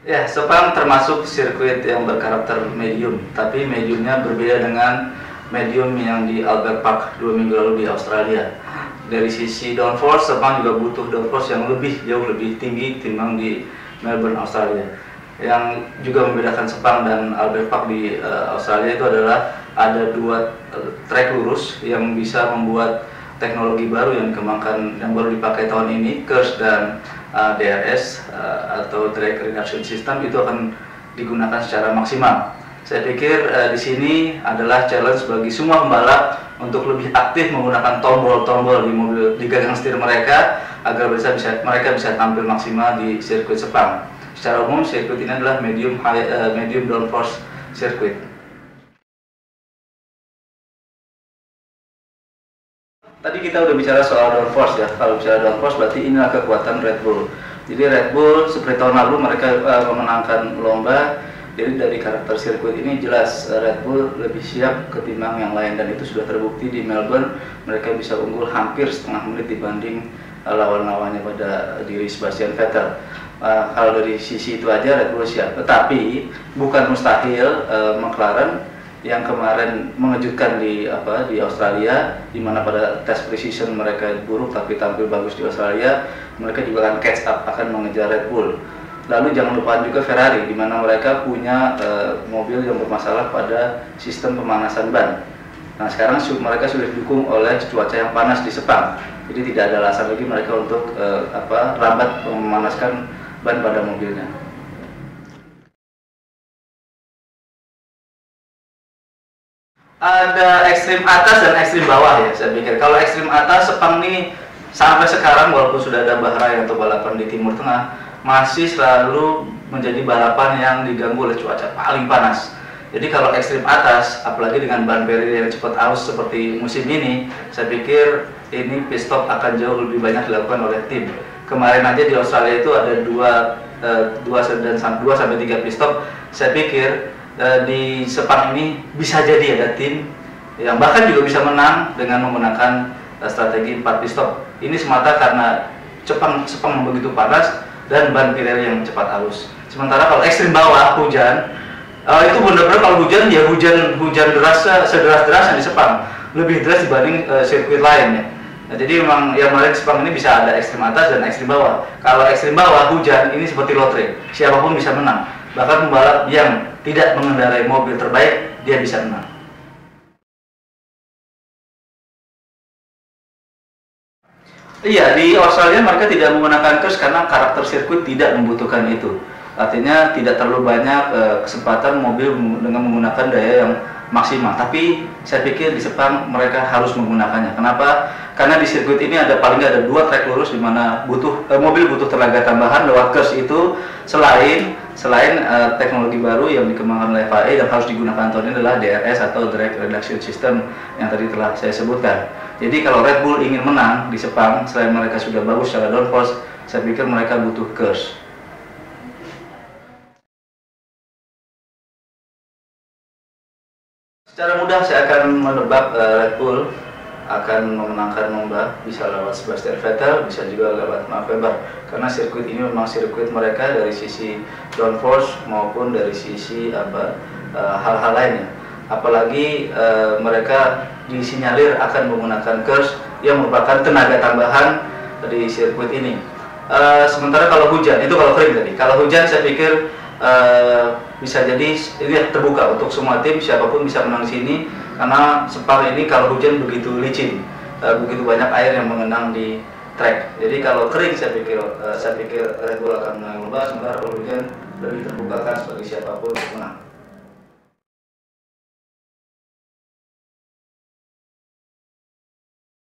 Ya, Sepang termasuk sirkuit yang berkarakter medium, tapi mediumnya berbeda dengan medium yang di Albert Park 2 minggu lalu di Australia. Dari sisi downforce, Sepang juga butuh downforce yang jauh lebih tinggi timbang di Melbourne, Australia. Yang juga membedakan Sepang dan Albert Park di Australia itu adalah ada dua trek lurus yang bisa membuat teknologi baru yang dikembangkan yang baru dipakai tahun ini, KERS dan DRS atau Drag Reduction System itu akan digunakan secara maksimal. Saya pikir di sini adalah challenge bagi semua pembalap untuk lebih aktif menggunakan tombol-tombol di gagang setir mereka agar mereka bisa tampil maksimal di sirkuit Sepang. Secara umum sirkuit ini adalah medium downforce sirkuit. Tadi kita udah bicara soal downforce ya. Kalau bicara downforce berarti inilah kekuatan Red Bull. Jadi Red Bull seperti tahun lalu mereka memenangkan lomba. Jadi dari karakter sirkuit ini jelas Red Bull lebih siap ketimbang yang lain, dan itu sudah terbukti di Melbourne. Mereka bisa unggul hampir setengah menit dibanding lawan-lawannya pada diri Sebastian Vettel. Kalau dari sisi itu aja Red Bull siap. Tetapi bukan mustahil McLaren yang kemarin mengejutkan di Australia, di mana pada tes precision mereka buruk tapi tampil bagus di Australia, mereka juga akan catch up, akan mengejar Red Bull. Lalu jangan lupa juga Ferrari, di mana mereka punya mobil yang bermasalah pada sistem pemanasan ban. Nah sekarang mereka sudah didukung oleh cuaca yang panas di Sepang, jadi tidak ada alasan lagi mereka untuk lambat memanaskan ban pada mobilnya. Ada ekstrim atas dan ekstrim bawah ya, saya pikir. Kalau ekstrim atas, Sepang ini sampai sekarang walaupun sudah ada Bahrain atau balapan di Timur Tengah, masih selalu menjadi balapan yang diganggu oleh cuaca paling panas. Jadi kalau ekstrim atas, apalagi dengan ban Pirelli yang cepat aus seperti musim ini, saya pikir ini pit stop akan jauh lebih banyak dilakukan oleh tim. Kemarin aja di Australia itu ada 2 sampai 3 pit stop. Saya pikir di Sepang ini bisa jadi ada tim yang bahkan juga bisa menang dengan menggunakan strategi 4 pit stop. Ini semata karena Sepang begitu panas dan ban Pirelli yang cepat aus. Sementara kalau ekstrim bawah, hujan, itu benar-benar kalau hujan ya hujan deras, sederas-derasnya di Sepang, lebih deras dibanding sirkuit lainnya. Nah, jadi memang yang menarik Sepang ini bisa ada ekstrim atas dan ekstrim bawah. Kalau ekstrim bawah, hujan, ini seperti lotre, siapapun bisa menang. Bahkan pembalap yang tidak mengendarai mobil terbaik, dia bisa menang. Iya, di Australia mereka tidak menggunakan KERS karena karakter sirkuit tidak membutuhkan itu. Artinya tidak terlalu banyak kesempatan mobil dengan menggunakan daya yang maksimal. Tapi saya pikir di Sepang mereka harus menggunakannya. Kenapa? Karena di sirkuit ini paling nggak ada 2 trek lurus di mana mobil butuh tenaga tambahan lewat KERS itu, selain teknologi baru yang dikembangkan oleh FIA dan harus digunakan tahun ini adalah DRS atau Drag Reduction System yang tadi telah saya sebutkan. Jadi kalau Red Bull ingin menang di Sepang, selain mereka sudah bagus secara downforce, saya pikir mereka butuh KERS. Secara mudah saya akan menebak Red Bull akan memenangkan lomba, bisa lewat Sebastian Vettel, bisa juga lewat Mark Webber, karena sirkuit ini memang sirkuit mereka dari sisi downforce maupun dari sisi hal-hal lainnya. Apalagi mereka disinyalir akan menggunakan KERS yang merupakan tenaga tambahan di sirkuit ini. Sementara kalau hujan, itu kalau kering tadi. Kalau hujan saya pikir bisa jadi ini terbuka untuk semua tim, siapapun bisa menang di sini karena Sepang ini kalau hujan begitu licin, begitu banyak air yang mengenang di trek. Jadi kalau kering saya pikir Red Bull akan menang lomba, sementara kalau hujan lebih terbuka kan bagi siapapun menang.